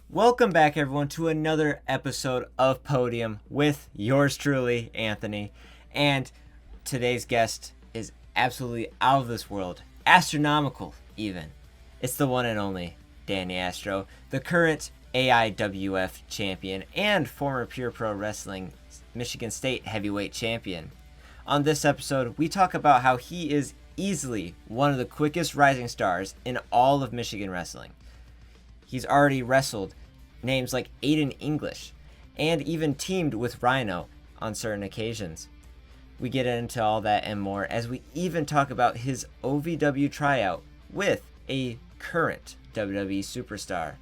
Welcome back, everyone, to another episode of Podium with yours truly, Anthony. And today's guest is absolutely out of this world, astronomical, even. It's the one and only Danny Astro, the current AIWF champion and former Pure Pro Wrestling Michigan State heavyweight champion. On this episode, we talk about how he is easily one of the quickest rising stars in all of Michigan wrestling. He's already wrestled names like Aiden English and even teamed with Rhino on certain occasions. We get into all that and more as we even talk about his OVW Tryout with a current WWE Superstar.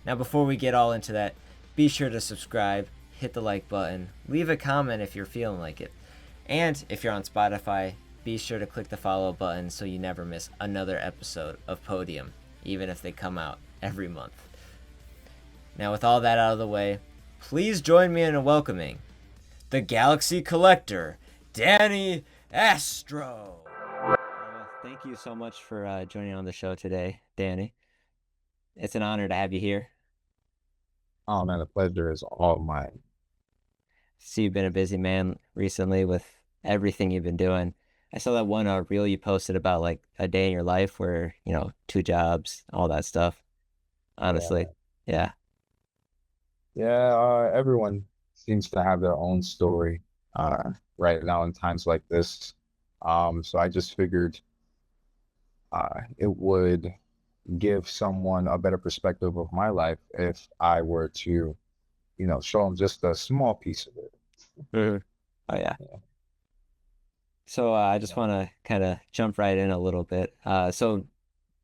Now, before we get all into that, be sure to subscribe, hit the like button, leave a comment if you're feeling like it. And if you're on Spotify, be sure to click the follow button so you never miss another episode of Podium, even if they come out every month. Now, with all that out of the way, please join me in welcoming the Galaxy Collector, Danny Astro. Thank you so much for joining on the show today, Danny. It's an honor to have you here. Oh man, the pleasure is all mine. See, you've been a busy man recently with everything you've been doing. I saw that one reel you posted about like a day in your life where, 2 jobs, all that stuff. Honestly, Yeah, yeah. yeah. Everyone seems to have their own story right now in times like this. So I just figured it would give someone a better perspective of my life if I were to, show them just a small piece of it. Mhm. Oh yeah. Yeah. So I just want to kind of jump right in a little bit. So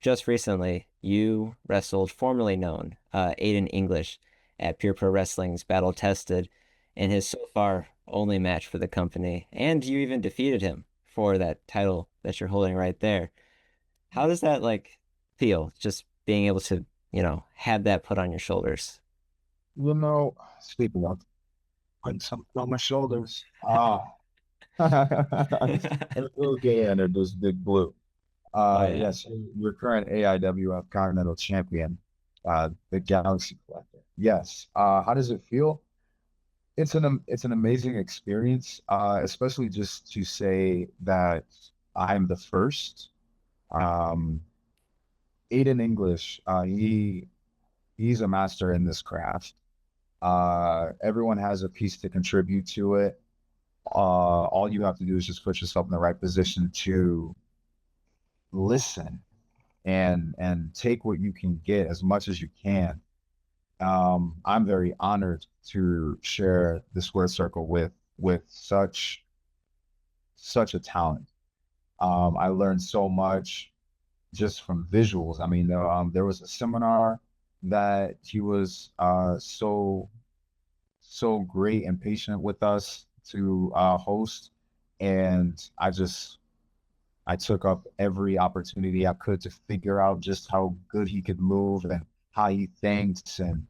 just recently, you wrestled formerly known Aiden English at Pure Pro Wrestling's Battle Tested in his so far only match for the company, and you even defeated him for that title that you're holding right there. How does that like feel? Just being able to, have that put on your shoulders. Speaking of putting something on my shoulders, and okay, and it was Big Blue. Oh yeah. Yes, your current AIWF Continental Champion, the Galaxy Collector. Yes. How does it feel? It's an amazing experience, especially just to say that I'm the first. Um, Aiden English, he's a master in this craft. Everyone has a piece to contribute to it. All you have to do is just put yourself in the right position to listen and take what you can get as much as you can. I'm very honored to share the square circle with such a talent. I learned so much just from visuals. I mean, there was a seminar that he was so great and patient with us to host, and I took up every opportunity I could to figure out just how good he could move and how he thinks. And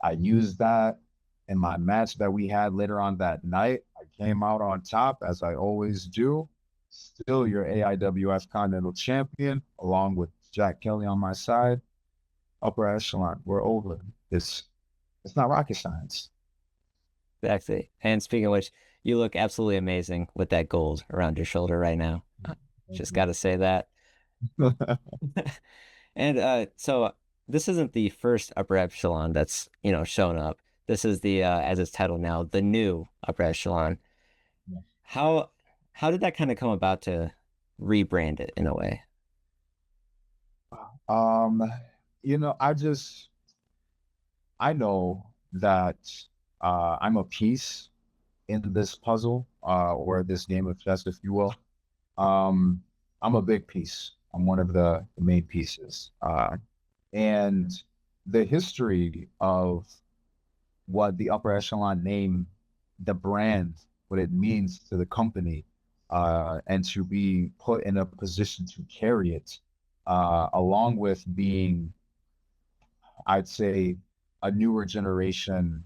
I used that in my match that we had later on that night. I came out on top, as I always do. Still your AIWF Continental Champion, along with Jack Kelly on my side. Upper echelon, we're over. It's not rocket science. Exactly. And speaking of which, you look absolutely amazing with that gold around your shoulder right now. Thank Just got to say that. you. And so this isn't the first upper echelon that's, shown up. This is the as it's titled now, the new upper echelon. How how did that kind of come about to rebrand it in a way? Um, I know that I'm a piece in this puzzle, or this game of chess, if you will. Um, I'm a big piece. I'm one of the main pieces. And the history of what the upper echelon name, the brand, what it means to the company, and to be put in a position to carry it, along with being, I'd say, a newer generation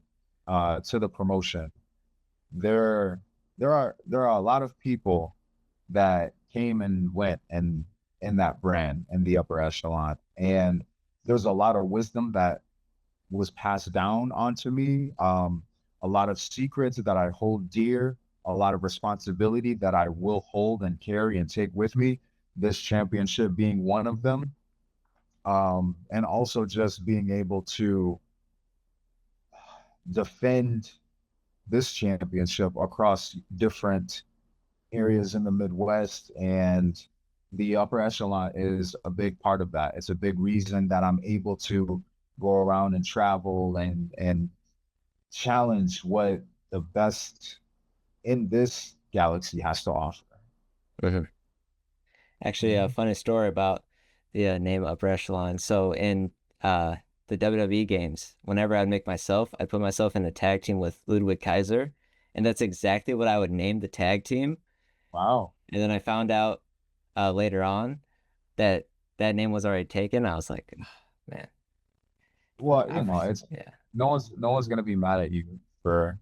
to the promotion. There, there are a lot of people that came and went and in that brand in the upper echelon, and there's a lot of wisdom that was passed down onto me. A lot of secrets that I hold dear, a lot of responsibility that I will hold and carry and take with me. This championship being one of them. And also just being able to defend this championship across different areas in the Midwest, and the upper echelon is a big part of that. It's a big reason that I'm able to go around and travel and challenge what the best in this galaxy has to offer. Mhm. Actually, a funny story about the name Upper Echelon. So in uh, the WWE games, whenever I'd make myself, I'd put myself in a tag team with Ludwig Kaiser, and that's exactly what I would name the tag team. Wow. And then I found out later on that that name was already taken. I was like, "Oh, man, Well, I was, it's yeah, no one's gonna be mad at you for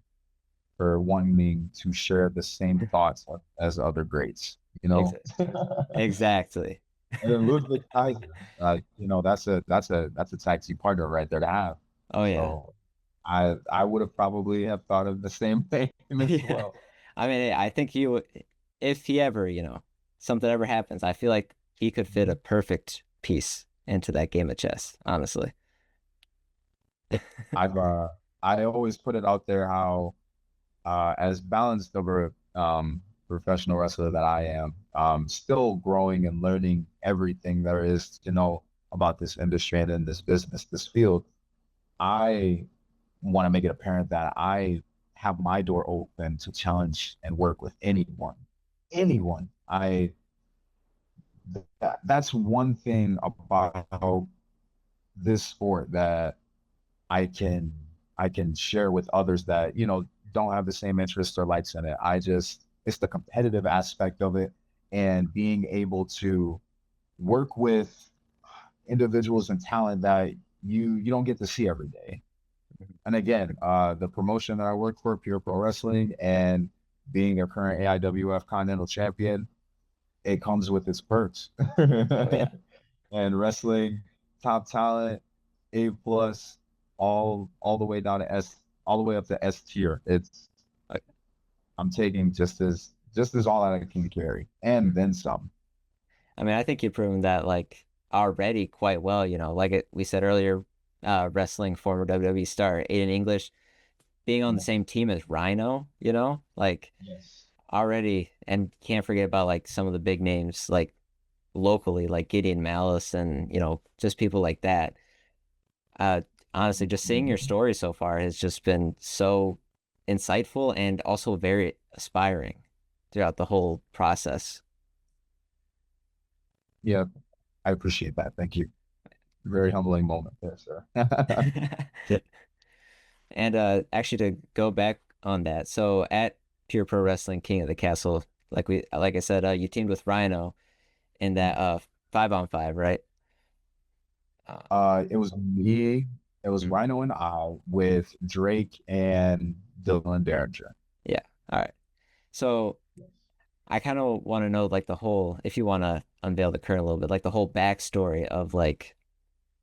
wanting to share the same thoughts as other greats, you know. ex exactly. And then Ludwig Kaiser, that's a taxi partner right there to have. Oh yeah. So I would have probably have thought of the same thing as Yeah. well. I mean, I think he would, if he ever, something ever happens, I feel like he could fit a perfect piece into that game of chess, honestly. I've I always put it out there how as balanced of a professional wrestler that I am, still growing and learning everything there is to know about this industry and in this business, this field. I want to make it apparent that I have my door open to challenge and work with anyone. Anyone. That's one thing about this sport that I can I can share with others that, don't have the same interests or likes in it. It's the competitive aspect of it, and being able to work with individuals and talent that you don't get to see every day. And again, the promotion that I work for, Pure Pro Wrestling, and being a current AIWF Continental Champion, it comes with its perks. Oh yeah. And wrestling, top talent, A+, all the way down to all the way up to S tier. I'm taking just as all that I can carry, and then some. I mean, I think you've proven that like already quite well, like we said earlier, wrestling former WWE star Aiden English being on the Yeah. same team as Rhino, like Yes. already, and can't forget about like some of the big names like locally, like Gideon Malice and, just people like that. Uh, Honestly, just seeing your story so far has just been so insightful and also very aspiring throughout the whole process. Yeah, I appreciate that. Thank you. Very humbling moment there, sir. And actually to go back on that, so at Pure Pro Wrestling King of the Castle, like I said, you teamed with Rhino in that 5-on-5, right? Uh, It was me, it was mhm. Rhino and I with Drake and Dylan Derringer. Yeah. All right. So I kind of want to know like the whole, if you want to unveil the curtain a little bit, like the whole backstory of like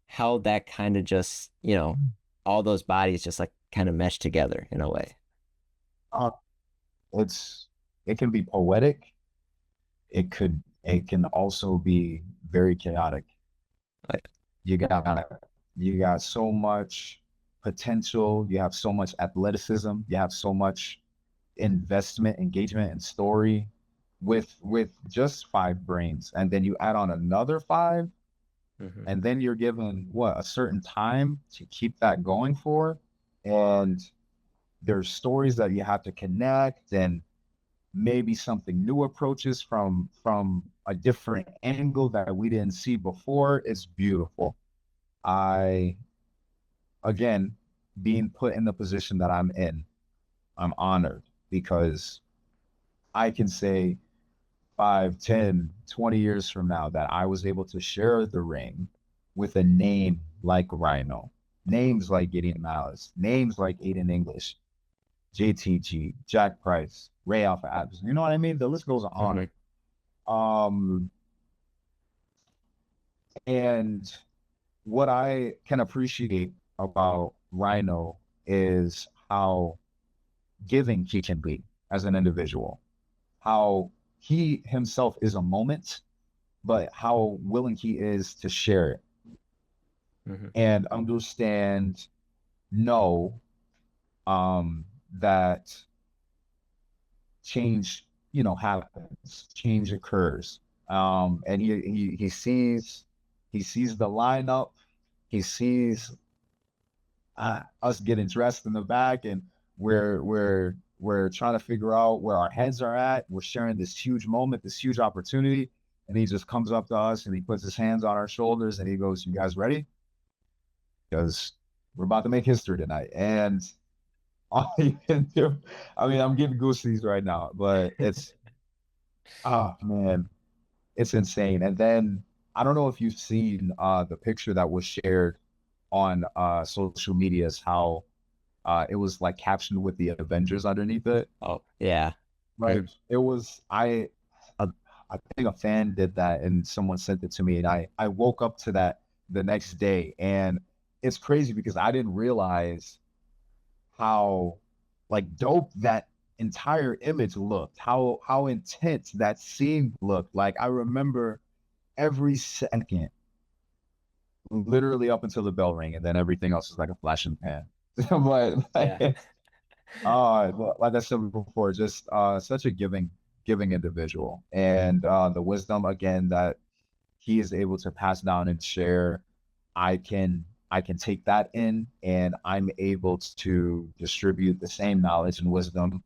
how that kind of just, all those bodies just like kind of mesh together in a way. Uh, it can be poetic. It can also be very chaotic. Like, You got you got so much potential, you have so much athleticism, you have so much investment, engagement, and story with just five brains. And then you add on another five, mhm. and then you're given what, a certain time to keep that going for. And there's stories that you have to connect, and maybe something new approaches from a different angle that we didn't see before. It's beautiful. I again, being put in the position that I'm in, I'm honored because I can say 5, 10, 20 years from now that I was able to share the ring with a name like Rhino, names like Gideon Malice, names like Aiden English, JTG, Jack Price, Ray Alpha Adams. You know what I mean? The list goes on. Mhm. Um, and what I can appreciate about Rhino is how giving he can be as an individual, how he himself is a moment, but how willing he is to share it and understand, know that change, happens, change occurs. And he sees the lineup, he sees us getting dressed in the back, and we're trying to figure out where our heads are at. We're sharing this huge moment, this huge opportunity, and he just comes up to us and he puts his hands on our shoulders and he goes, "You guys ready? Because we're about to make history tonight." And all you can do, I mean, I'm getting goosies right now, but it's, oh man, it's insane. And then I don't know if you've seen the picture that was shared on social medias, how it was like captioned with the Avengers underneath it. Oh, yeah. Like it was, I think a fan did that and someone sent it to me, and I woke up to that the next day, and it's crazy because I didn't realize how like dope that entire image looked, how intense that scene looked. Like I remember every second, literally up until the bell rang, and then everything else is like a flash in the pan. But like I said before, just such a giving individual, and the wisdom again that he is able to pass down and share. I can take that in, and I'm able to distribute the same knowledge and wisdom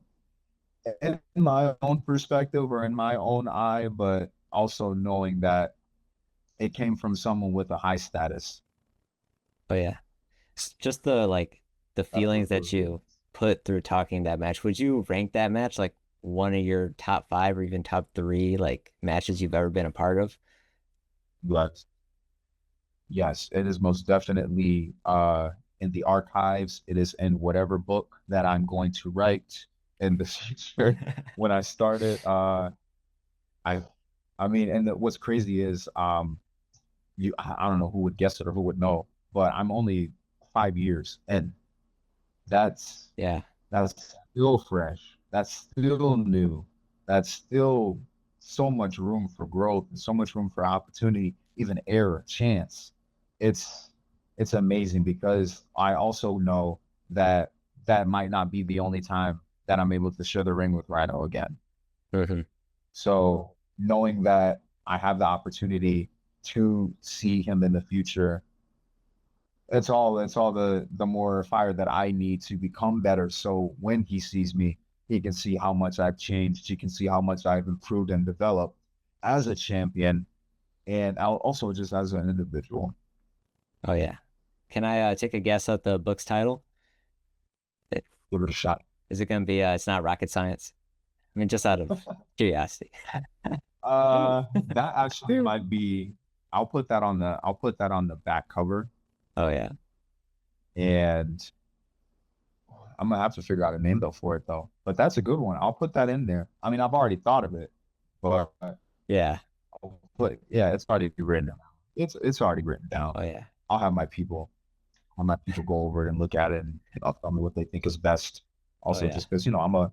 in my own perspective or in my own eye, but also knowing that it came from someone with a high status. But yeah, just the feelings that you put through talking that match. Would you rank that match like one of your top 5 or even top 3 like matches you've ever been a part of? But yes, it is most definitely in the archives. It is in whatever book that I'm going to write in the future. When I started, I I mean, and what's crazy is I don't know who would guess it or who would know, but I'm only 5 years, and that's Yeah. that's still fresh. That's still new. That's still so much room for growth and so much room for opportunity, even error, chance. It's it's amazing because I also know that that might not be the only time that I'm able to share the ring with Rhino again. Mm-hmm. So knowing that I have the opportunity to see him in the future, it's all the more fire that I need to become better. So when he sees me, he can see how much I've changed. He can see how much I've improved and developed as a champion, and also just as an individual. Oh yeah. Can I take a guess at the book's title? It- Give it a shot. Is it going to be it's not rocket science? I mean, just out of curiosity. That actually might be. I'll put that on the back cover, Oh yeah. and I'm gonna have to figure out a name though for it though. But that's a good one. I'll put that in there. I mean, I've already thought of it, but Yeah. yeah, it's already written down. It's already written down. Oh yeah. I'll have my people go over it and look at it, and I'll tell me what they think is best. Oh Also, yeah. just because I'm a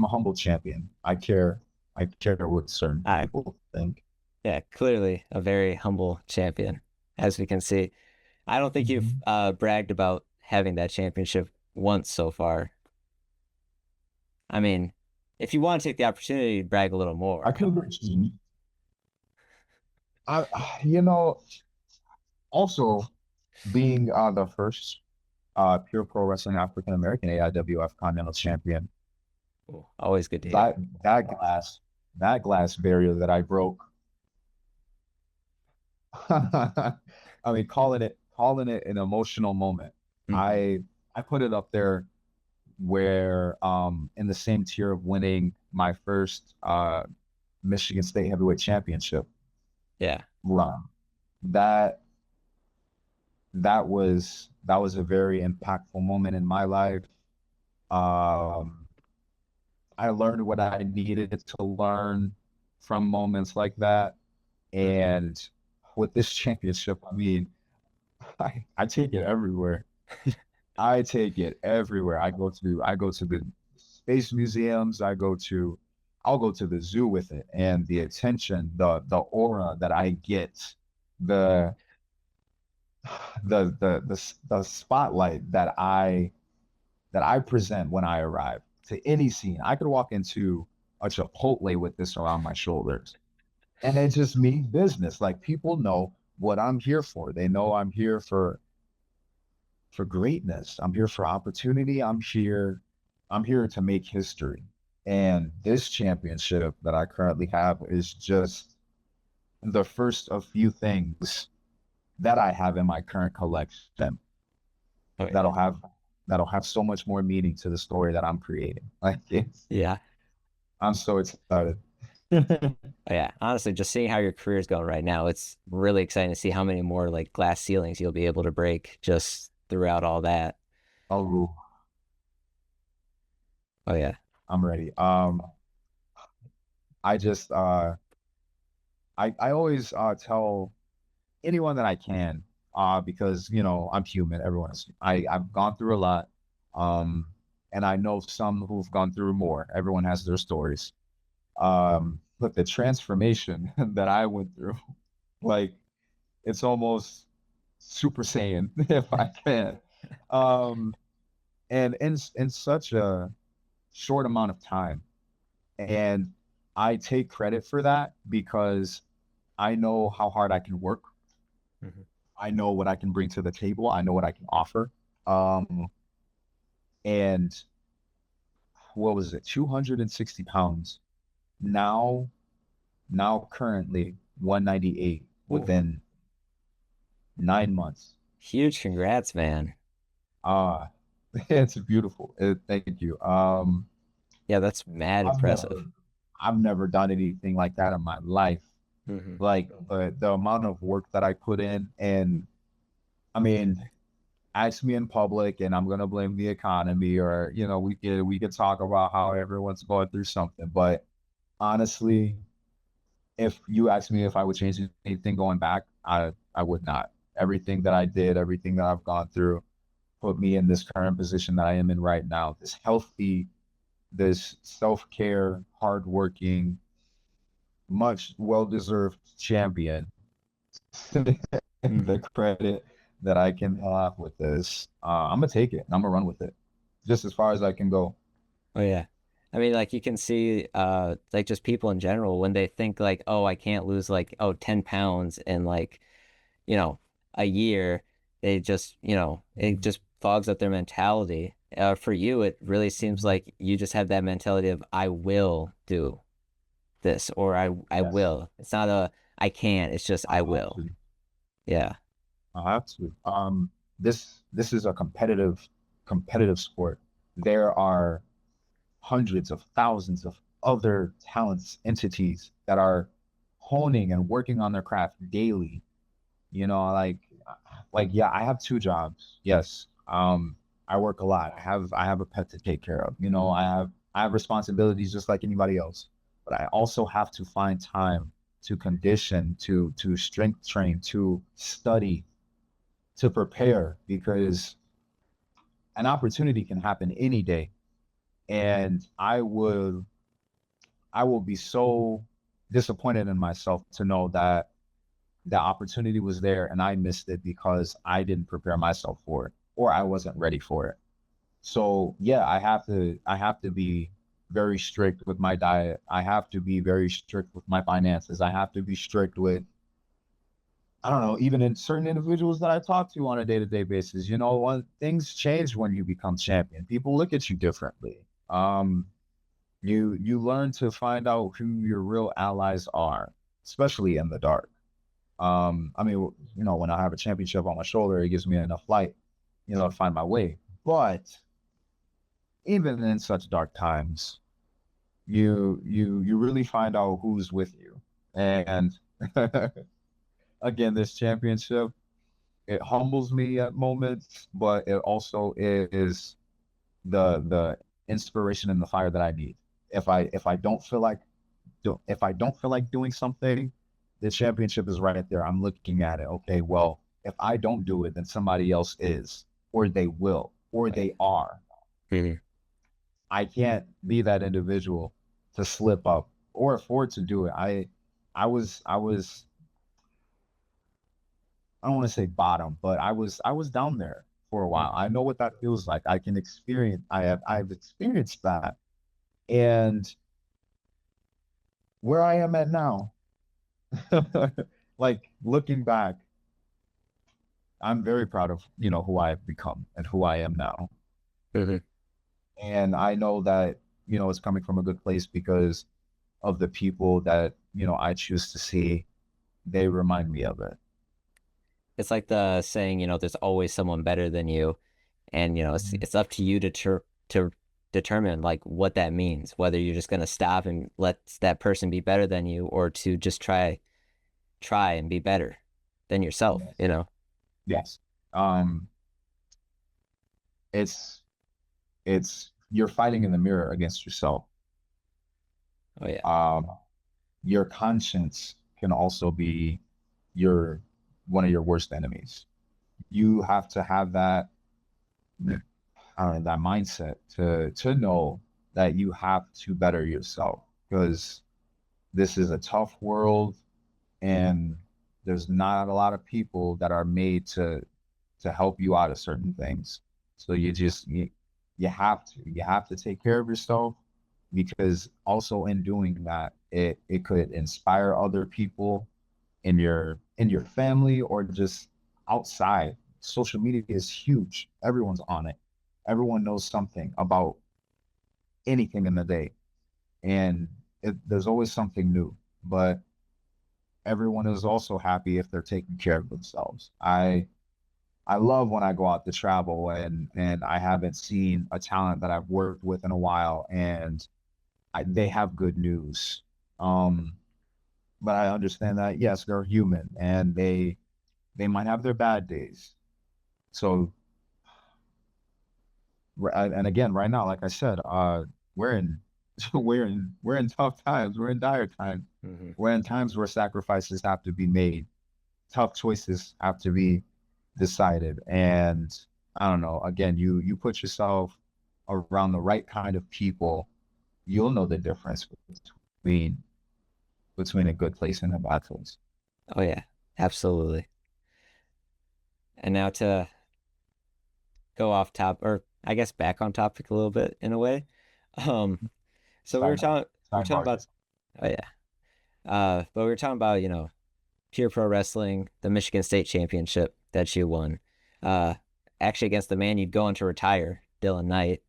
humble champion. I care what certain I people think. Yeah, clearly a very humble champion, as we can see. I don't think you've bragged about having that championship once so far. I mean, if you want to take the opportunity to brag a little I more. could agree. I, you know, also being the first pure pro wrestling African American AIWF Continental Champion, Ooh, always good to hear. that glass barrier that I broke. I mean, calling it an emotional moment. Mhm. I put it up there where in the same tier of winning my first Michigan State Heavyweight Championship Yeah. run. That that was a very impactful moment in my life. Um, I learned what I needed to learn from moments like that. And with this championship, I mean, I take it everywhere. I take it everywhere. I go to the space museums. I'll go to the zoo with it, and the attention, the aura that I get, the the spotlight that I present when I arrive to any scene. I could walk into a Chipotle with this around my shoulders, and it just means business. Like, people know what I'm here for. They know I'm here for greatness. I'm here for opportunity. I'm here to make history. And this championship that I currently have is just the first of few things that I have in my current collection Oh, yeah. that'll have that'll have so much more meaning to the story that I'm creating. Like, Yeah. I'm so excited. Oh, yeah. Honestly, just seeing how your career is going right now, it's really exciting to see how many more like glass ceilings you'll be able to break just throughout all that. Oh, Oh, yeah. I'm ready. I just I always tell anyone that I can, because I'm human. I've gone through a lot, um, and I know some who've gone through more. Everyone has their stories. But the transformation that I went through, like, it's almost Super Saiyan, if I can. Um, and in such a short amount of time, and I take credit for that because I know how hard I can work. Mhm. I know what I can bring to the table. I know what I can offer. Um, and what was it? 260 pounds. Now, now currently 198 Ooh, within 9 months. huge congrats, man. Uh it's beautiful. Thank you. Yeah, that's mad I've impressive. never I've never done anything like that in my life. Hmm. Like, the amount of work that I put in, and I mean, ask me in public and I'm gonna blame the economy, or we could talk about how everyone's going through something. But honestly, if you ask me if I would change anything going back, I would not. Everything that I did, everything that I've gone through, put me in this current position that I am in right now. This healthy, this self-care, hardworking, much well-deserved champion. Hmm. The credit that I can have with this, I'm gonna take it and I'm gonna run with it, just as far as I can go. Oh, yeah. I mean, like you can see, like just people in general when they think like, oh, I can't lose like, oh, 10 pounds in like, you know, a year, they just, it just fogs up their mentality. For you, it really seems like you just have that mentality of I will do this or I Yes, will. It's not a I can't, it's just I I have will. to. Yeah. I have to. This is a competitive sport. There are hundreds of thousands of other talents entities that are honing and working on their craft daily. Like, yeah, I have two jobs. Yes. I work a lot. I have a pet to take care of. I have responsibilities just like anybody else. But I also have to find time to condition, to strength train, to study, to prepare, because an opportunity can happen any day. And I will be so disappointed in myself to know that the opportunity was there and I missed it because I didn't prepare myself for it, or I wasn't ready for it. So yeah, I have to be very strict with my diet. I have to be very strict with my finances. I have to be strict with, I don't know, even in certain individuals that I talk to on a day-to-day basis. When things change when you become champion, people look at you differently. You learn to find out who your real allies are, especially in the dark. I mean, when I have a championship on my shoulder, it gives me enough light, to find my way. But even in such dark times, you really find out who's with you. And again, this championship, it humbles me at moments, but it also is the inspiration and the fire that I need. If I don't feel like doing something, the championship is right there. I'm looking at it. Okay, well, if I don't do it, then somebody else is. or they will, or they are. Mhm. I can't be that individual to slip up or afford to do it. I was I don't want to say bottom, but I was down there for a while. I know what that feels like. I can experience I've experienced that. And where I am at now, like looking back, I'm very proud of, who I have become and who I am now. Mhm. And I know that, it's coming from a good place because of the people that, I choose to see. They remind me of it. It's like the saying, there's always someone better than you, and it's up to you to determine like what that means, whether you're just gonna stop and let that person be better than you, or to just try and be better than yourself. Yes. You know? Yes. Um, it's you're fighting in the mirror against yourself. Oh yeah. Um, your conscience can also be your one of your worst enemies. You have to have that that mindset to know that you have to better yourself because this is a tough world and there's not a lot of people that are made to help you out of certain things. So you have to take care of yourself because also in doing that it could inspire other people in your family or just outside. Social media is huge. Everyone's on it. Everyone knows something about anything in the day, and there's always something new. But everyone is also happy if they're taking care of themselves. I love when I go out to travel and I haven't seen a talent that I've worked with in a while, and they have good news. Um, but I understand that yes, they're human and they might have their bad days. So, and again, right now, like I said, we're in we're in tough times. We're in dire times. Hmm. We're in times where sacrifices have to be made, tough choices have to be decided, and I don't know. Again, you put yourself around the right kind of people, you'll know the difference between a good place and a bad place. Oh yeah. Absolutely. And now to go off top, or I guess back on topic a little bit in a way. Um, so we were talking Sidebar. about, oh yeah. But we were talking about, pure pro wrestling, the Michigan State Championship that you won. Uh, actually against the man you'd go on to retire, Dylan Knight.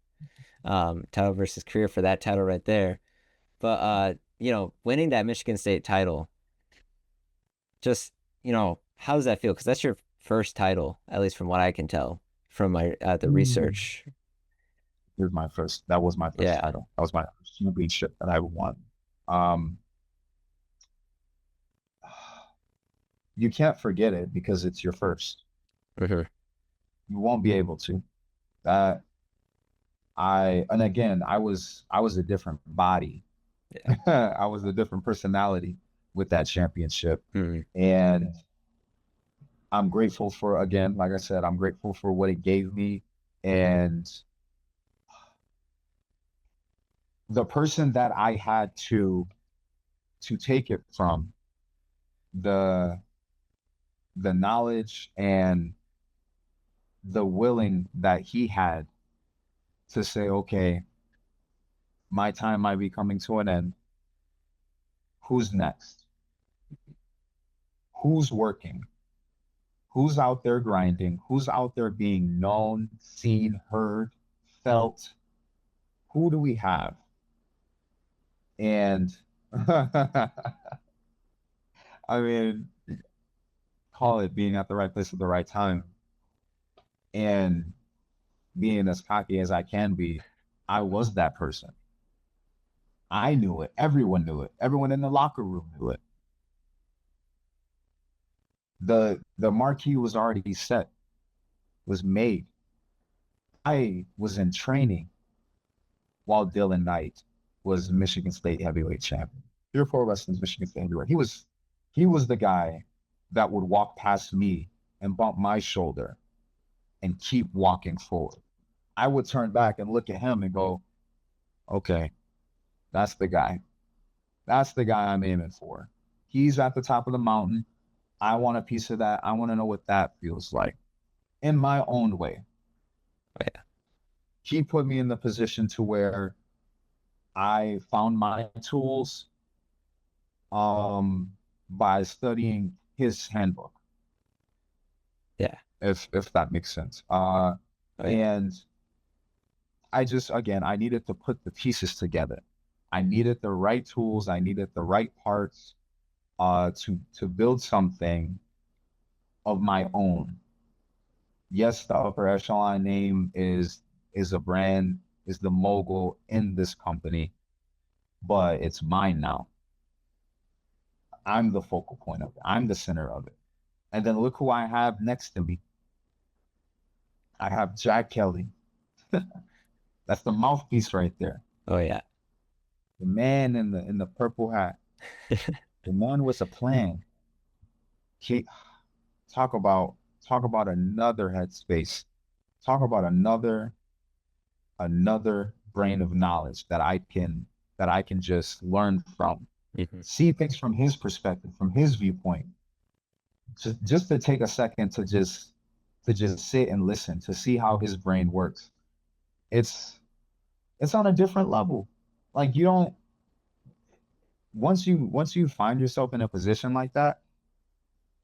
Title versus career for that title right there. But winning that Michigan State title, just, how does that feel? Because that's your first title, at least from what I can tell from my the research. That was my first Yeah. title. That was my first championship that I won. Um, you can't forget it because it's your first. Hmm. You won't be able to. That and again, I was a different body. Yeah. I was a different personality with that championship. Hmm. And I'm grateful for, again, like I said, I'm grateful for what it gave me. And the person that I had to take it from, the the knowledge and the willing that he had to say, okay, my time might be coming to an end. Who's next? Who's working? Who's out there grinding? Who's out there being known, seen, heard, felt? Who do we have? And I mean, call it being at the right place at the right time and being as cocky as I can be. I was that person. I knew it. Everyone knew it. Everyone in the locker room knew it. The marquee was already set, was made. I was in training while Dylan Knight was Michigan State heavyweight champion. Pure Pro Wrestling's Michigan State heavyweight. He was the guy that would walk past me and bump my shoulder and keep walking forward. I would turn back and look at him and go, okay, that's the guy. That's the guy I'm aiming for. He's at the top of the mountain. I want a piece of that. I want to know what that feels like in my own way. Yeah. He put me in the position to where I found my tools by studying his handbook. Yeah. If that makes sense. Oh, yeah. And I just, again, I needed to put the pieces together. I needed the right tools. I needed the right parts to build something of my own. Yes, the upper echelon name is a brand, is the mogul in this company, but it's mine now. I'm the focal point of it. I'm the center of it. And then look who I have next to me. I have Jack Kelly. That's the mouthpiece right there. Oh yeah. The man in the purple hat. The man with a plan. He, talk about another headspace. Talk about another brain of knowledge that I can just learn from. Mm-hmm. See things from his perspective, from his viewpoint. Just to take a second to just sit and listen, to see how his brain works. It's on a different level. Like, you don't, once you find yourself in a position like that,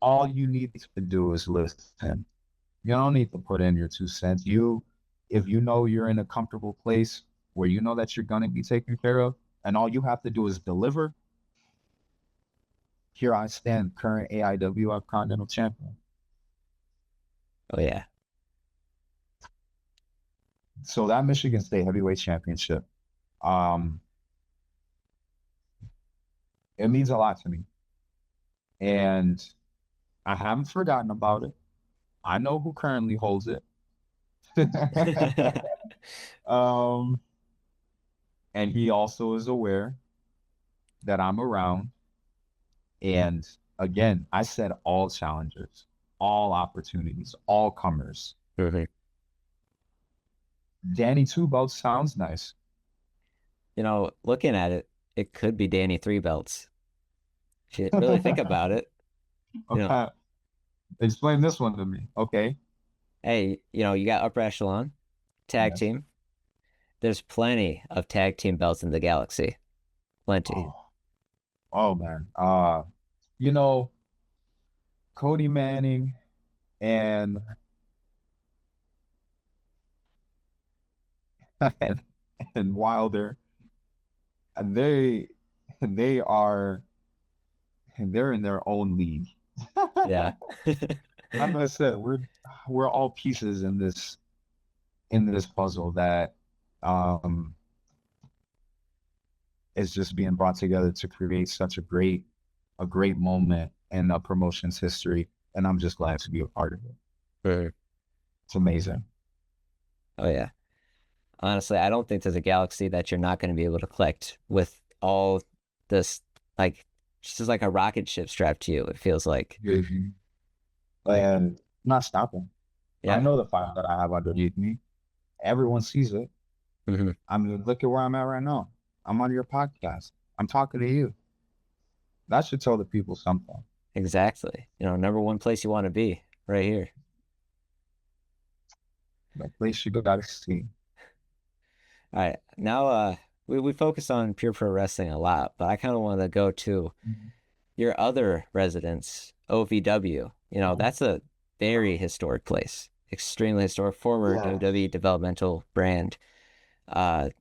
all you need to do is listen. You don't need to put in your 2 cents. If you know you're in a comfortable place where you know that you're going to be taken care of, and all you have to do is deliver. Here I stand, current AIWF Continental Champion. Oh yeah. So that Michigan State Heavyweight Championship, it means a lot to me. And I haven't forgotten about it. I know who currently holds it. And he also is aware that I'm around. And again, I said all challengers, all opportunities, all comers. Mm-hmm. Danny 2 belts sounds nice. You know, looking at it, it could be Danny 3 belts. If you really think about it. Okay. You know, explain this one to me. Okay. hey, you know, you got upper echelon, tag Yes. team. There's plenty of tag team belts in the galaxy. Plenty. Oh man. You know, Cody Manning and and Wilder, they are, they're in their own league. Yeah. Like I said, we're all pieces in this puzzle that is just being brought together to create such a great moment in a promotion's history, and I'm just glad to be a part of it. Mm. It's amazing. Oh yeah. Honestly, I don't think there's a galaxy that you're not going to be able to collect with all this, like, it's just like a rocket ship strapped to you, it feels like. And I'm not stopping. Yeah. I know the fire that I have underneath me. Everyone sees it. Mm-hmm. I mean, look at where I'm at right now. I'm on your podcast. I'm talking to you. That should tell the people something. Exactly. You know, number one place you want to be, right here. The place you gotta see. All right. Now we focus on pure pro wrestling a lot, but I kind of want to go to your other residence, OVW. You know, that's a very historic place. Extremely historic, former WWE developmental brand. But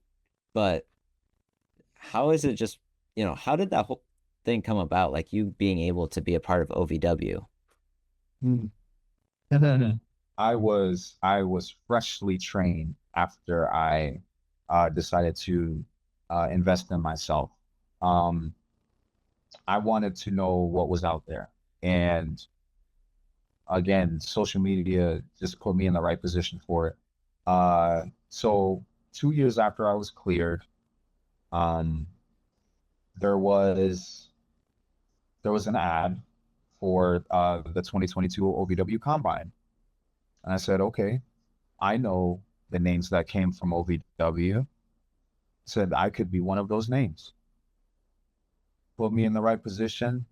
how is it just, you know, how did that whole thing come about? Like, you being able to be a part of OVW? I was freshly trained after I decided to invest in myself. I wanted to know what was out there, and again, social media just put me in the right position for it. So 2 years after I was cleared, there was an ad for the 2022 OVW Combine. And I said, okay, I know the names that came from OVW. Said I could be one of those names. Put me in the right position,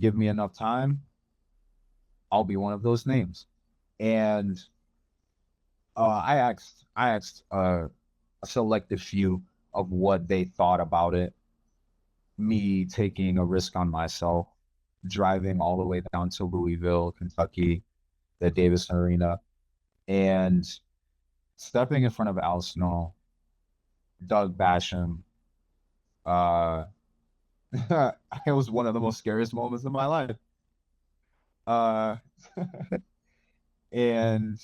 give me enough time, I'll be one of those names. And I asked a selective few of what they thought about it. Me taking a risk on myself, driving all the way down to Louisville, Kentucky, the Davis Arena, and stepping in front of Al Snow, Doug Basham. Uh, it was one of the most scariest moments of my life. Uh, and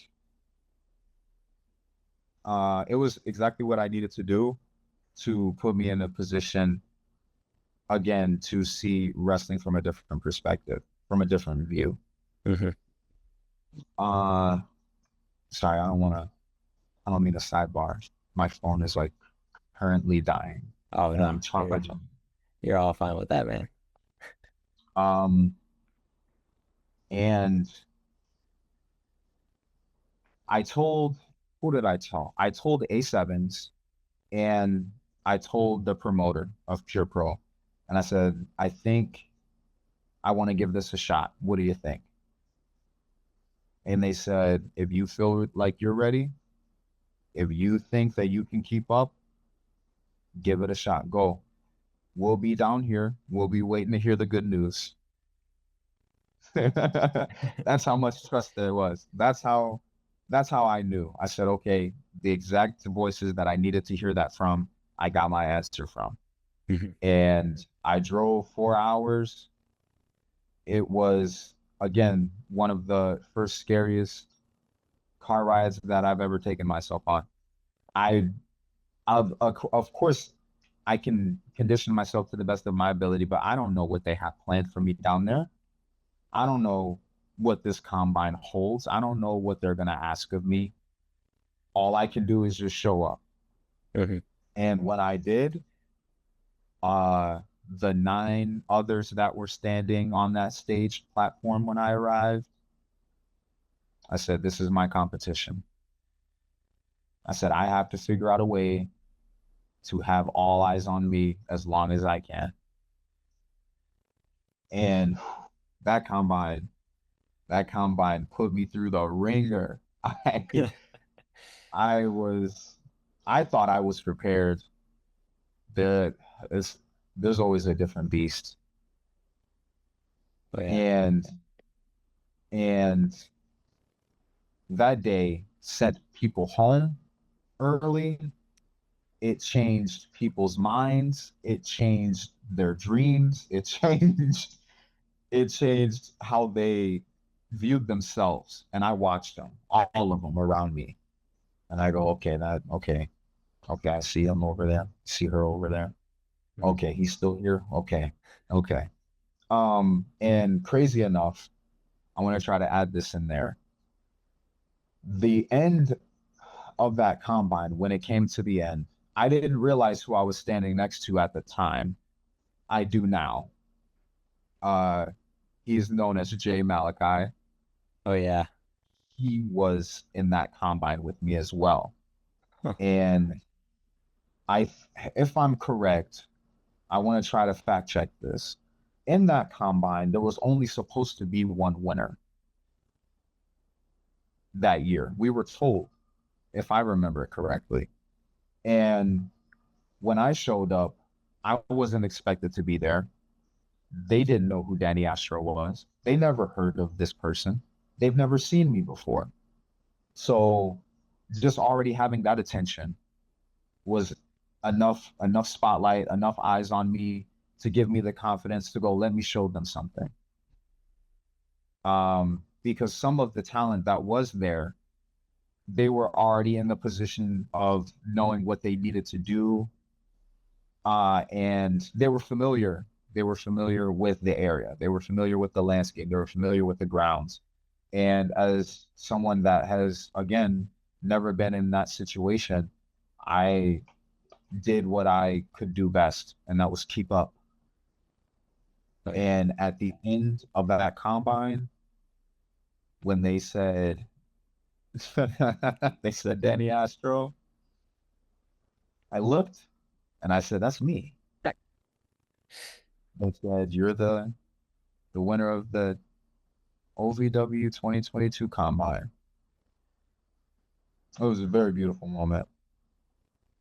it was exactly what I needed to do to put me in a position again to see wrestling from a different perspective, from a different view. Mm-hmm. Sorry, I don't mean a sidebar. My phone is like currently dying. Oh And no, I'm talking. you're all fine with that, man. And I told, who did I tell? I told A7s and I told the promoter of Pure Pro. And I said, I think I want to give this a shot. What do you think? And they said, if you feel like you're ready, if you think that you can keep up, give it a shot. Go. We'll be down here. We'll be waiting to hear the good news. That's how much trust there was. That's how I knew. I said, okay, the exact voices that I needed to hear that from, I got my answer from. And I drove 4 hours. It was, again, one of the first scariest car rides that I've ever taken myself on. Of course, I can condition myself to the best of my ability, but I don't know what they have planned for me down there. I don't know what this combine holds. I don't know what they're going to ask of me. All I can do is just show up. And when I did, the 9 others that were standing on that stage platform when I arrived, I said, this is my competition. I said, I have to figure out a way to have all eyes on me as long as I can. And that combine put me through the ringer. I thought I was prepared, but there's always a different beast. Oh, yeah. And that day sent people home early. It changed people's minds. It changed their dreams. It changed how they viewed themselves. And I watched them, all of them around me. And I go, okay, I see him over there. See her over there. Okay, he's still here. Okay. And crazy enough, I want to try to add this in there. The end of that combine, when it came to the end, I didn't realize who I was standing next to at the time. I do now. He's known as Jay Malachi. Oh yeah. He was in that combine with me as well. And if I'm correct, I want to try to fact check this. In that combine, there was only supposed to be one winner that year. We were told, if I remember it correctly. And when I showed up, I wasn't expected to be there. They didn't know who Danny Astro was. They never heard of this person. They've never seen me before. So just already having that attention was enough spotlight, enough eyes on me to give me the confidence to go, let me show them something. Because some of the talent that was there, they were already in the position of knowing what they needed to do. And they were familiar. They were familiar with the area. They were familiar with the landscape. They were familiar with the grounds. And as someone that has, again, never been in that situation, I did what I could do best, and that was keep up. And at the end of that combine, when they said, They said Danny Astro. I looked and I said, "That's me." They said, "You're the winner of the OVW 2022 Combine." It was a very beautiful moment.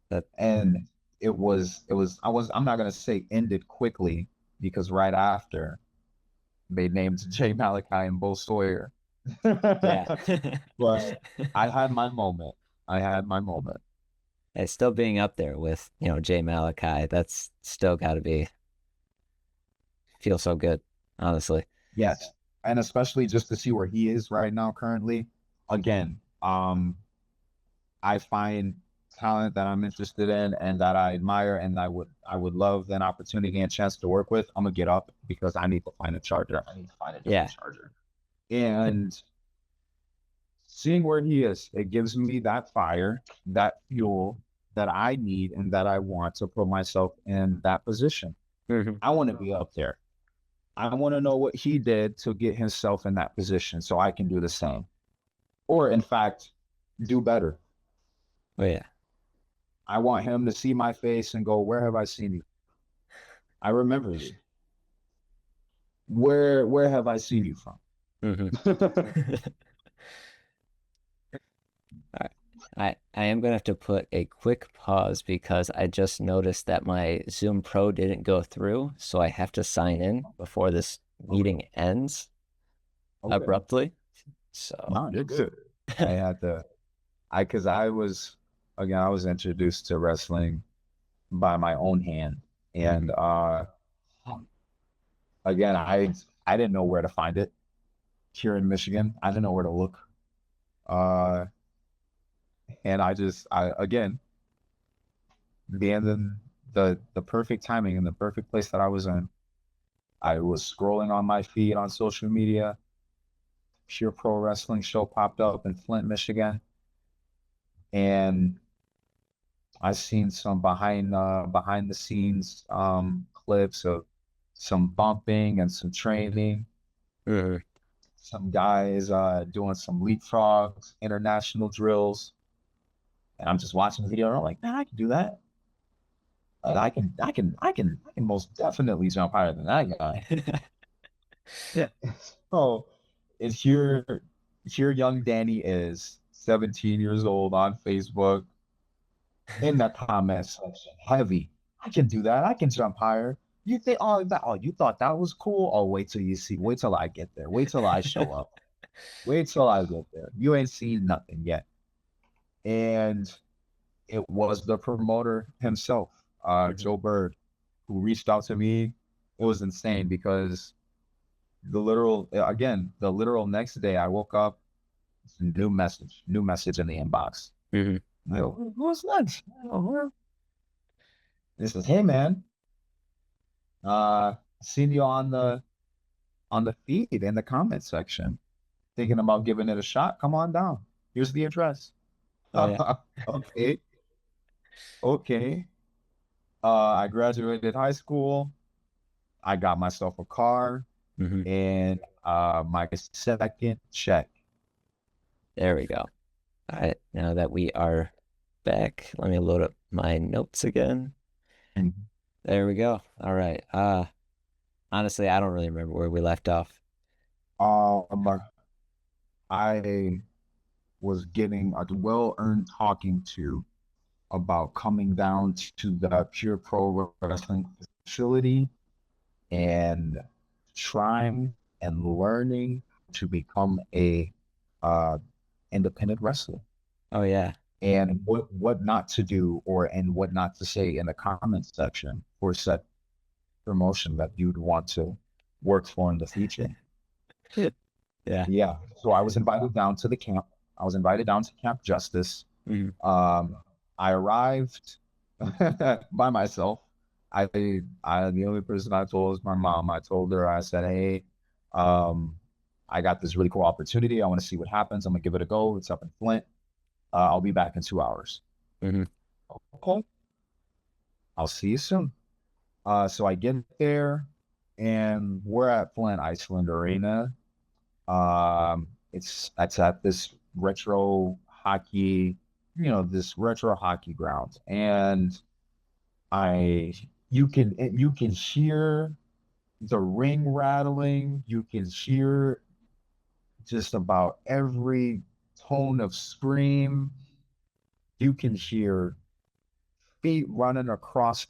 That And I'm not gonna say ended quickly, because right after they named Jay Malachi and Bo Sawyer. yeah. But I had my moment. I had my moment. Hey, still being up there with, Jay Malachi, that's still got to be feel so good, honestly. Yes. And especially just to see where he is right now currently. Again, I find talent that I'm interested in and that I admire, and I would love an opportunity and chance to work with. I'm gonna get up because I need to find a charger. I need to find a different charger. And seeing where he is, it gives me that fire, that fuel that I need and that I want to put myself in that position. Mhm. I want to be up there. I want to know what he did to get himself in that position so I can do the same. Or, in fact, do better. Oh yeah. I want him to see my face and go, "Where have I seen you? I remember you. Where have I seen you from?" Mm-hmm. All right. I am gonna have to put a quick pause because I just noticed that my Zoom Pro didn't go through, so I have to sign in before this meeting ends abruptly. So No, you're good. I had to, because I was, again, I was introduced to wrestling by my own hand. And again, I didn't know where to find it here in Michigan. I didn't know where to look. And again, being in the perfect timing and the perfect place that I was in, I was scrolling on my feed on social media. Pure Pro Wrestling show popped up in Flint, Michigan, and I seen some behind the scenes clips of some bumping and some training. Mhm. Some guys doing some leapfrogs, international drills, and I'm just watching the video. And I'm like, man, I can do that. Like, I can most definitely jump higher than that guy. Yeah. So it's here young Danny is 17 years old on Facebook in the comments section. Heavy. I can do that. I can jump higher. You think, you thought that was cool? Oh, wait till you see. Wait till I get there. Wait till I show up. Wait till I get there. You ain't seen nothing yet. And it was the promoter himself, Joe Bird, who reached out to me. It was insane because the literal next day I woke up, new message in the inbox. Mhm. I go, "What's next?" This is, "Hey man, seen you on the feed in the comment section. Thinking about giving it a shot. Come on down. Here's the address." Oh yeah. Okay. Okay. I graduated high school. I got myself a car Mhm. and my second check. There we go. All right. Now that we are back, let me load up my notes again. And There we go. All right. Honestly, I don't really remember where we left off. um, I was getting a well-earned talking to about coming down to the Pure Pro Wrestling facility and trying and learning to become a uh, independent wrestler, Oh yeah. and what not to do and what not to say in the comments section for set promotion that you'd want to work for in the future. Yeah. Yeah. So I was invited down to the camp. I was invited down to Camp Justice. Mhm. I arrived by myself. The only person I told was my mom. I told her, I said, "Hey, um, I got this really cool opportunity. I want to see what happens. I'm gonna give it a go. It's up in Flint. I'll be back in 2 hours." Mhm. Okay. I'll see you soon. So I get there, and we're at Flint Iceland Arena. It's at this retro hockey, this retro hockey ground. And I you can hear the ring rattling, you can hear just about every tone of scream. You can hear feet running across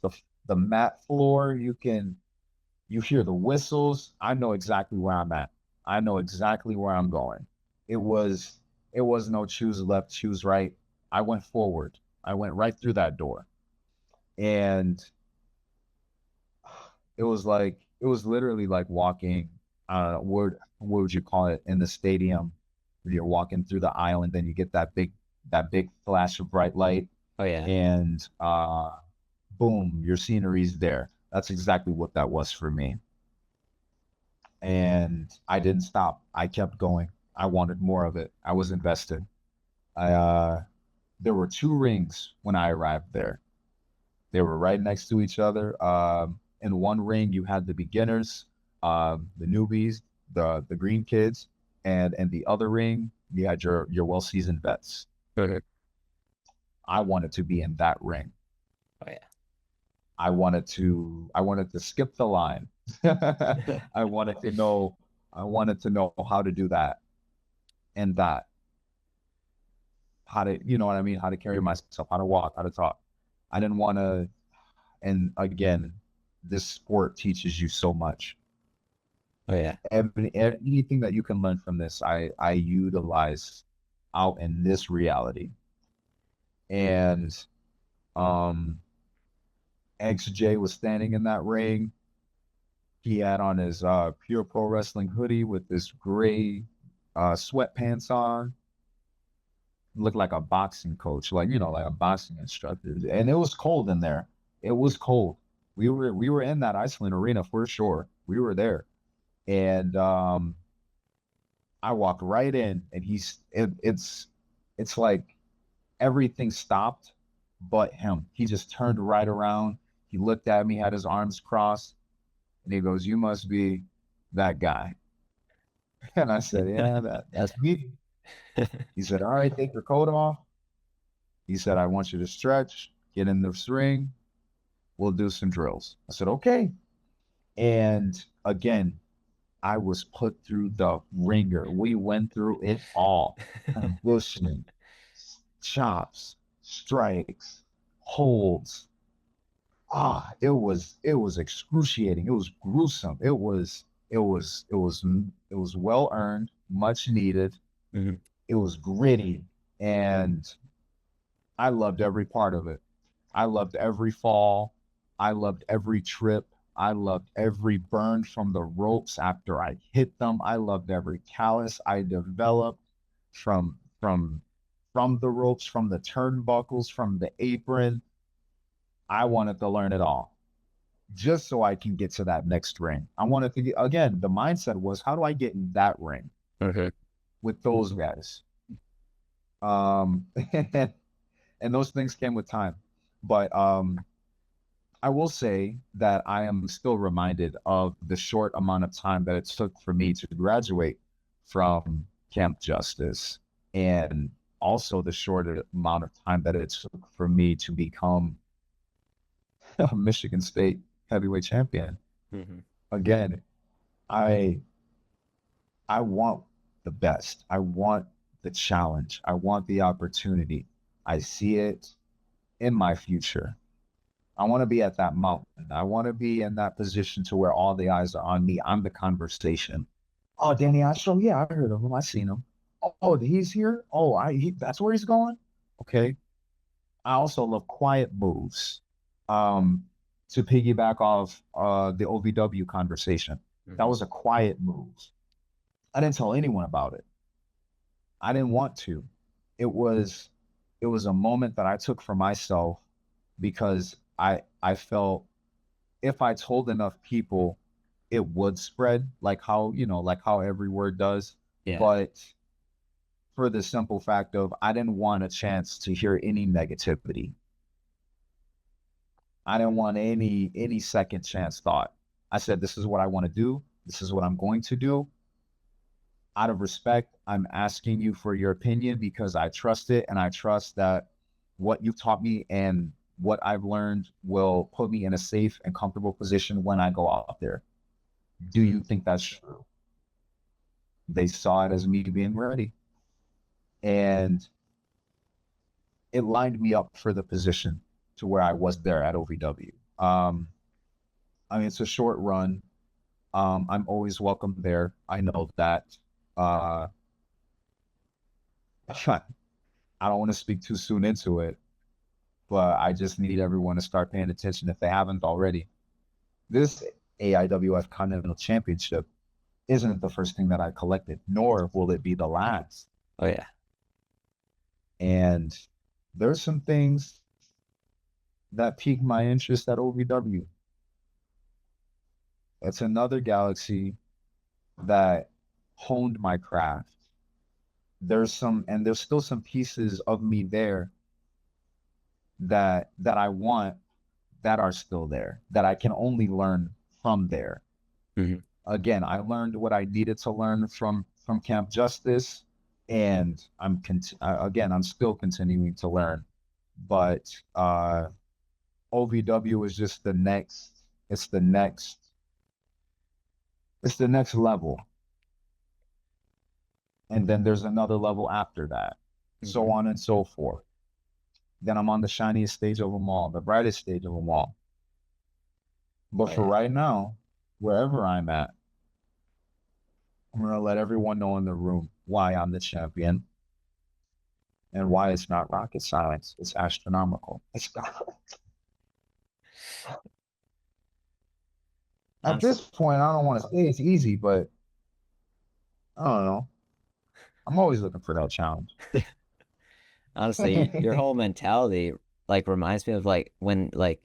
the mat floor. You hear the whistles. I know exactly where I'm at. I know exactly where I'm going. It was it was no choose left, choose right. I went forward. I went right through that door. And it was literally like walking what would you call it in the stadium where you're walking through the aisle and then you get that big flash of bright light Oh yeah. and boom, your scenery's there. That's exactly what that was for me. And I didn't stop. I kept going. I wanted more of it. I was invested. I There were two rings when I arrived there. They were right next to each other. In one ring, you had the beginners, the newbies, the green kids, and in the other ring, you had your well seasoned vets. Mhm. I wanted to be in that ring. Oh yeah. I wanted to skip the line. I wanted to know I wanted to know how to do that and that, how to, you know what I mean, how to carry myself, how to walk, how to talk. I didn't want to, and again, this sport teaches you so much. Oh yeah. Anything that you can learn from this, I utilize out in this reality. And um XJ was standing in that ring. He had on his pure pro wrestling hoodie with this gray sweatpants on. Looked like a boxing coach, like like a boxing instructor. And it was cold in there. It was cold. We were in that Iceland arena for sure. We were there. And I walked right in, and it's like everything stopped but him. He just turned right around. He looked at me, had his arms crossed, and he goes, "You must be that guy." And I said, "Yeah, that's me." He said, "All right, take your coat off." He said, "I want you to stretch, get in the ring. We'll do some drills." I said, "Okay." And again, I was put through the ringer. We went through it all. Conditioning, chops, strikes, holds. It was excruciating. It was gruesome. It was well earned, much needed. Mhm. It was gritty, and I loved every part of it. I loved every fall. I loved every trip. I loved every burn from the ropes after I hit them. I loved every callus I developed from from the ropes, from the turnbuckles, from the apron. I wanted to learn it all just so I can get to that next ring. I wanted to get, again, the mindset was, how do I get in that ring Okay. with those guys? Um, and, and those things came with time. But I will say that I am still reminded of the short amount of time that it took for me to graduate from Camp Justice, and also the short amount of time that it took for me to become a Michigan State heavyweight champion. Hmm. Again, I I want the best. I want the challenge. I want the opportunity. I see it in my future. I want to be at that mountain. I want to be in that position to where all the eyes are on me. I'm the conversation. Oh, Danny Astro, yeah, I heard of him. I seen him. Oh, he's here. Oh, that's where he's going. Okay. I also love quiet moves. Um, to piggyback off the OVW conversation, that Hmm. was a quiet move. I didn't tell anyone about it. I didn't want to. It was it was a moment that I took for myself because I felt if I told enough people, it would spread like how, like how every word does. Yeah. But for the simple fact of I didn't want a chance to hear any negativity. I didn't want any second chance thought. I said, this is what I want to do. This is what I'm going to do. out of respect, I'm asking you for your opinion because I trust it, and I trust that what you've taught me and what I've learned will put me in a safe and comfortable position when I go out there. Do you think that's true? They saw it as me being ready, and it lined me up for the position to where I was there at OVW. I mean, it's a short run. I'm always welcome there. I know that. Uh, I don't want to speak too soon into it, but I just need everyone to start paying attention if they haven't already. This AIWF Continental Championship isn't the first thing that I collected, nor will it be the last. Oh yeah. And there's some things that piqued my interest at OVW. It's another galaxy that honed my craft. There's still some pieces of me there that I want that are still there, that I can only learn from there. Mm-hmm. Again, I learned what I needed to learn from Camp Justice, and I'm still continuing to learn. But OVW is just the next. It's the next. It's the next level, and then there's another level after that, so on and so forth. Then I'm on the shiniest stage of them all, the brightest stage of them all. But for right now, wherever I'm at, I'm going to let everyone know in the room why I'm the champion and why it's not rocket science. It's astronomical. At this point, I don't want to say it's easy, but I don't know. I'm always looking for that challenge. Honestly, your whole mentality like reminds me of like when like,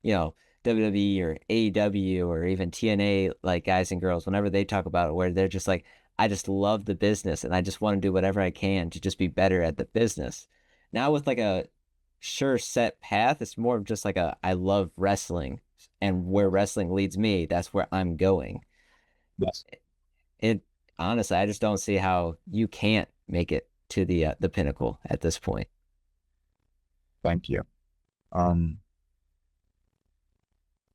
you know, WWE or AEW or even TNA, like guys and girls, whenever they talk about it, where they're just like, I just love the business and I just want to do whatever I can to just be better at the business. Now with like a sure set path, it's more of just like a I love wrestling, and where wrestling leads me, that's where I'm going. Yes. It honestly, I just don't see how you can't make it to the pinnacle at this point. Thank you.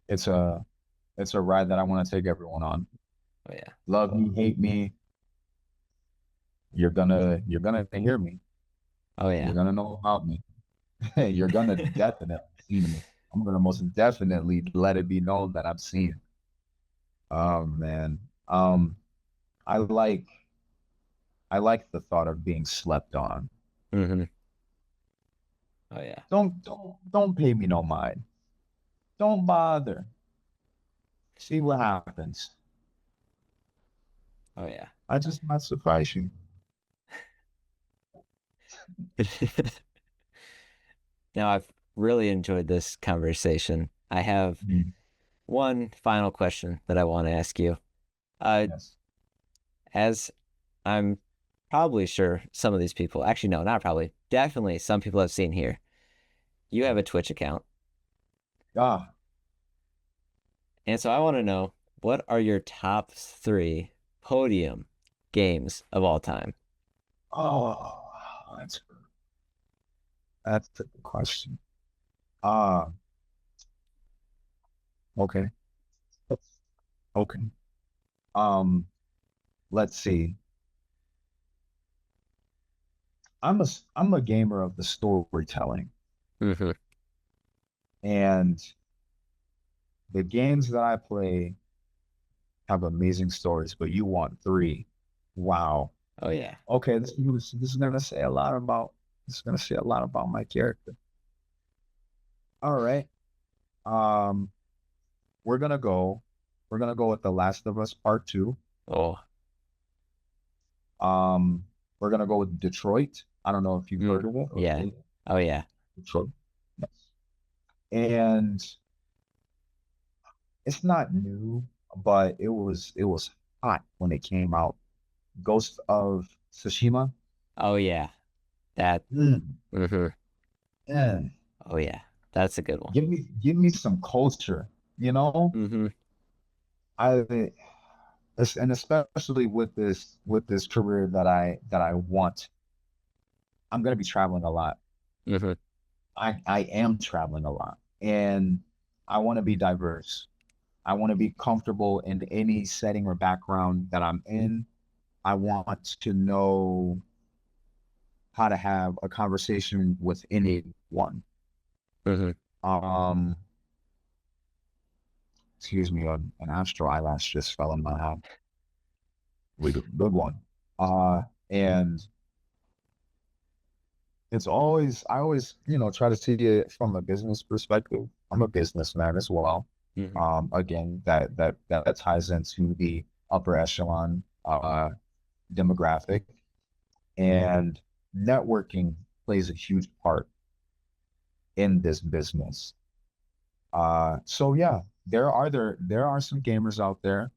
It's a ride that I want to take everyone on. Oh yeah. Love me, hate me. You're gonna hear me. Oh yeah. You're gonna know about me. You're gonna definitely see me. I'm gonna most definitely let it be known that I've seen it. Oh man. I like the thought of being slept on. Mm-hmm. Oh yeah. Don't pay me no mind. Don't bother. See what happens. Oh yeah. I just might surprise you. Now I've really enjoyed this conversation. I have one final question that I want to ask you. Yes. As I'm probably sure some of these people, actually no, not probably, definitely some people have seen here. You have a Twitch account. Ah. And so I want to know, what are your top 3 podium games of all time? Oh, that's the question. Ah. Okay. Okay. Um, let's see. I'm a gamer of the storytelling, Mm-hmm. and the games that I play have amazing stories, but you want 3. Wow. Oh yeah. Okay, this is gonna say a lot about my character. All right. Um, we're gonna go with The Last of Us Part 2. Oh. We're gonna go with Detroit. I don't know if you've heard of it. Yeah. Oh yeah. Detroit. Yes. And it's not new, but it was hot when it came out. Ghost of Tsushima. Oh yeah. That. Mm-hmm. Yeah. Oh yeah. That's a good one. Give me some culture, you know? Mm-hmm. I And especially with this career that I want, I'm going to be traveling a lot. Mm-hmm. I am traveling a lot, and I want to be diverse. I want to be comfortable in any setting or background that I'm in. I want to know how to have a conversation with anyone. Mm-hmm. Um, excuse me, an astro eyelash just fell in my hand. Good one. And it's always, I always, try to see it from a business perspective. I'm a businessman as well. Mm-hmm. Again, that ties into the upper echelon demographic, and networking plays a huge part in this business. So yeah, there are some gamers out there,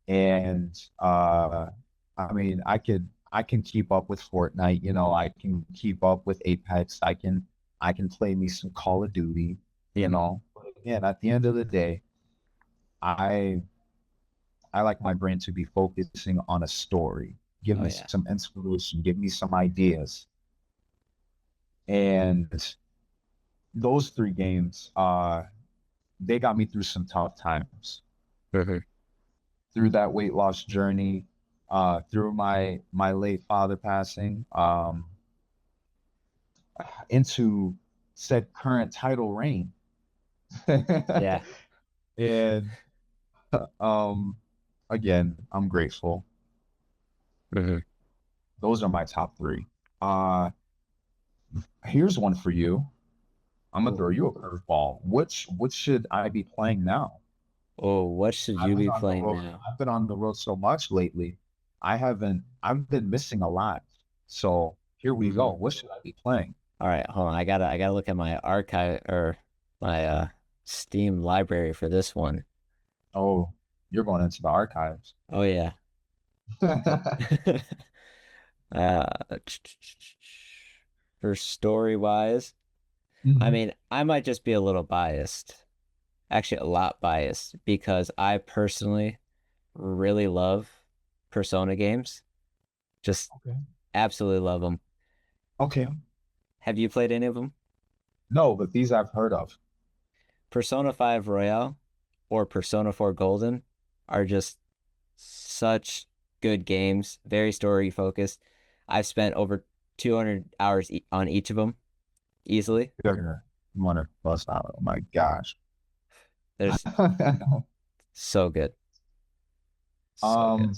and I mean, I can keep up with Fortnite. I can keep up with Apex. I can play me some Call of Duty. You Mm-hmm. know, and at the end of the day, I I like my brain to be focusing on a story. Give Oh me yeah. some inspiration. Give me some ideas. And those three games, they got me through some tough times, Mm-hmm. through that weight loss journey, through my late father passing, into said current title reign. Yeah. And um, again, I'm grateful. Mm-hmm. Those are my top three. Uh, Here's one for you. I'm gonna throw you a curveball. Which should I be playing now? Oh, what should you be playing now? I've been on the road so much lately. I've been missing a lot. So here we Mm-hmm. go. What should I be playing? All right, hold on. I gotta look at my archive or my Steam library for this one. Oh, you're going into the archives. Oh yeah. uh, for story wise, I Mhm. mean, I might just be a little biased. Actually, a lot biased because I personally really love Persona games. Just Okay. absolutely love them. Okay. Have you played any of them? No, but these I've heard of. Persona 5 Royale or Persona 4 Golden are just such good games, very story focused. I've spent over 200 hours on each of them easily. You're gonna bust out. Oh my gosh. There's so good. So good. Um,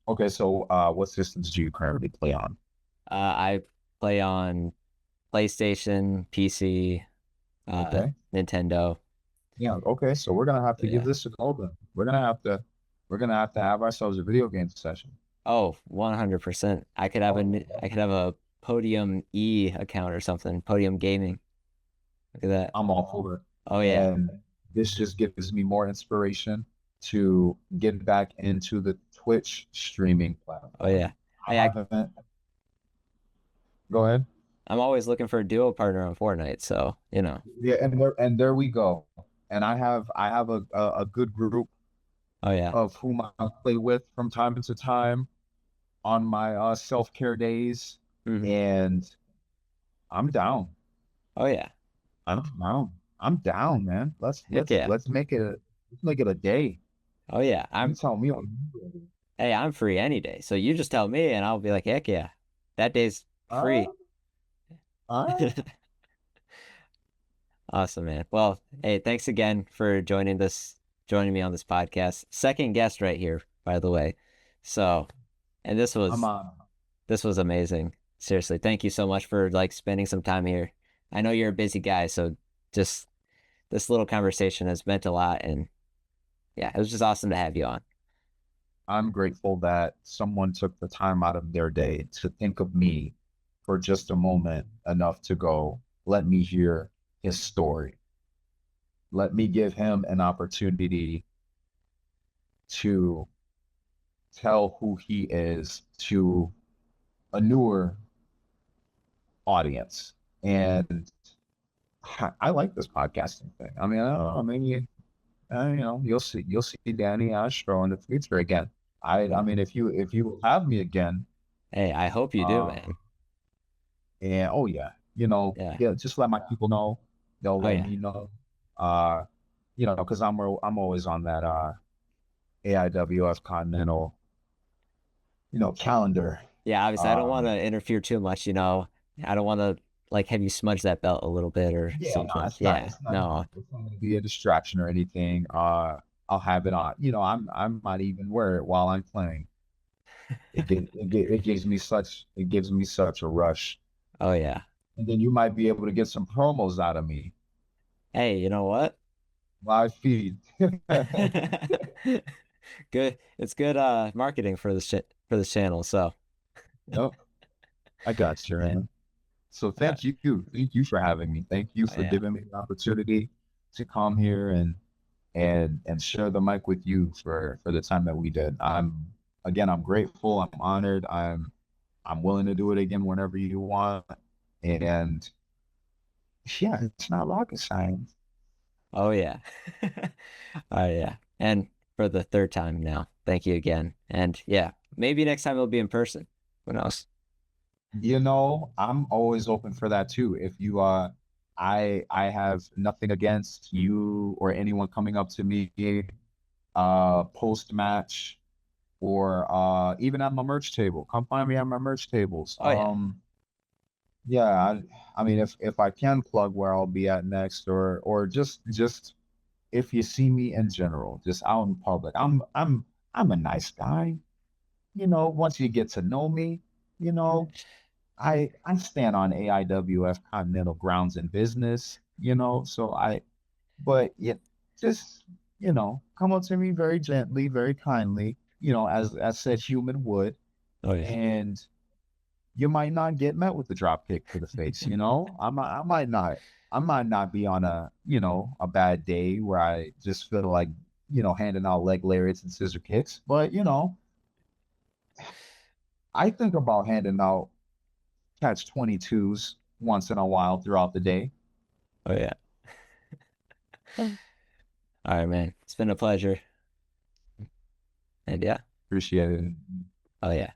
okay, so what systems do you currently play on? I play on PlayStation, PC, Okay. Nintendo. Yeah, okay. So we're gonna have So to give yeah. this a go then. We're gonna have to have ourselves a video game session. Oh, 100%. I could have a Podium E account or something. Podium Gaming. Look at that. I'm all for it. Oh yeah. And this just gives me more inspiration to get back into the Twitch streaming Oh platform. yeah. I haven't. Go ahead. I'm always looking for a duo partner on Fortnite, so Yeah, and there we go. And I have a good group Oh yeah. of whom I play with from time to time on my self-care days, Hmm. and I'm down. Oh yeah. I'm down. I'm down, man. Heck yeah. Let's make it a day. Oh yeah. You I'm tell me. Hey, I'm free any day. So you just tell me and I'll be like, heck yeah. That day's Uh, free. uh, Awesome, man. Well, hey, thanks again for joining me on this podcast. Second guest right here, by the way. So, and I'm on. this was amazing. Seriously, thank you so much for like spending some time here. I know you're a busy guy, so just this little conversation has meant a lot, and yeah, it was just awesome to have you on. I'm grateful that someone took the time out of their day to think of me for just a moment enough to go, let me hear his story. Let me give him an opportunity to tell who he is to a newer audience. And I like this podcasting thing. I mean, I don't know, maybe you'll see Danny Astro in the future again. I mean, if you have me again, Hey, I hope you do, uh, man. and oh yeah, Yeah. yeah, just let my people know. They'll Oh let yeah. me know. Uh, because I'm always on that AIWF Continental, calendar. Yeah, obviously I don't want Um, to interfere too much, you know. I don't want to like have you smudge that belt a little bit or yeah, no, something. Yeah. No. it's not gonna be a distraction or anything. I'll have it on. I might even wear it while I'm playing. It gives me such a rush. Oh yeah. And then you might be able to get some promos out of me. Hey, you know what? Live feed. Good. It's good marketing for for this channel. So, Yep, I got you, yeah. man. So Uh, thank you. Thank you for having me. Thank you oh, for yeah. giving me the opportunity to come here and share the mic with you for the time that we did. I'm grateful. I'm honored. I'm willing to do it again whenever you want. And yeah, it's not rocket science. Oh yeah. Oh yeah. And for the third time now. Thank you again. And yeah, maybe next time it'll be in person. Who knows? I'm always open for that too. If you I have nothing against you or anyone coming up to me post match or even at my merch table. Come find me at my merch tables. Oh yeah. Yeah, I mean if I can plug where I'll be at next or just if you see me in general, just out in public. I'm a nice guy. Once you get to know me, you know, I stand on AIWF Continental grounds and business, so but yeah, just, come up to me very gently, very kindly, as said human would, Oh yeah. and you might not get met with a drop kick to the face, I might not be on a bad day where I just feel like, handing out leg lariats and scissor kicks, but I think about handing out catch 22s once in a while throughout the day. Oh yeah. All right, man. It's been a pleasure. And yeah. Appreciate it. Oh yeah.